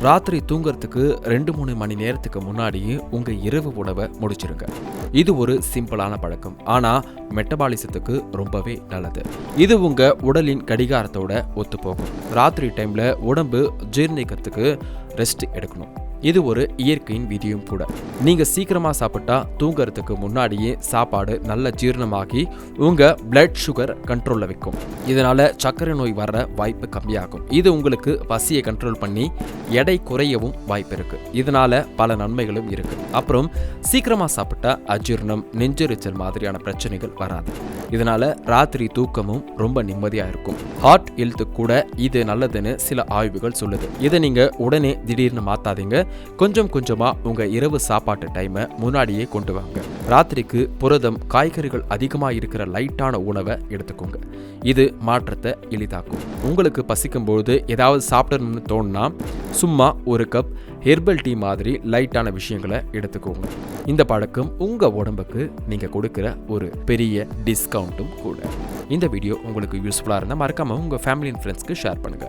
ராத்திரி தூங்குறதுக்கு 2-3 மணி நேரத்துக்கு முன்னாடியே உங்க இரவு உணவை முடிச்சிருங்க. இது ஒரு சிம்பிளான பழக்கம், ஆனா மெட்டபாலிசத்துக்கு ரொம்பவே நல்லது. இது உங்க உடலின் கடிகாரத்தோட ஒத்துப்போகும். ராத்திரி டைம்ல உடம்பு ஜீர்ணிக்கிறதுக்கு ரெஸ்ட் எடுக்கணும். இது ஒரு இயற்கையின் விதியும் கூட. நீங்க சீக்கிரமா சாப்பிட்டா தூங்குறதுக்கு முன்னாடியே சாப்பாடு நல்ல ஜீரணமாகி உங்க பிளட் சுகர் கண்ட்ரோல்ல வைக்கும். இதனால சர்க்கரை நோய் வர்ற வாய்ப்பு கம்மியாகும். இது உங்களுக்கு பசியை கண்ட்ரோல் பண்ணி எடை குறையவும் வாய்ப்பு இருக்கு. இதனால பல நன்மைகளும் இருக்கு. அப்புறம் சீக்கிரமா சாப்பிட்டா அஜீரணம், நெஞ்செரிச்சல் மாதிரியான பிரச்சனைகள் வராது. இதனால ராத்திரி தூக்கமும் ரொம்ப நிம்மதியா இருக்கும். ஹார்ட் ஹெல்த் கூட இது நல்லதுன்னு சில ஆய்வுகள் சொல்லுது. இதை நீங்க உடனே திடீர்னு மாத்தாதீங்க. கொஞ்சம் கொஞ்சமா உங்க இரவு சாப்பாட்டு டைமை முன்னாடியே கொண்டு வாங்க. ராத்திரிக்கு புரதம், காய்கறிகள் அதிகமா இருக்கிற லைட்டான உணவை எடுத்துக்கோங்க. இது மாற்றத்தை எளிதாக்கும். உங்களுக்கு பசிக்கும் பொழுது ஏதாவது சாப்பிடணும்னு தோணுனா சும்மா ஒரு கப் ஹெர்பல் டீ மாதிரி லைட்டான விஷயங்களை எடுத்துக்கோங்க. இந்த பழக்கம் உங்க உடம்புக்கு நீங்க கொடுக்கிற ஒரு பெரிய டிஸ்கவுண்ட்டும் கூட. இந்த வீடியோ உங்களுக்கு யூஸ்ஃபுல்லா இருந்தால் மறக்காம உங்க ஃபேமிலி அண்ட் ஃப்ரெண்ட்ஸ்க்கு ஷேர் பண்ணுங்க.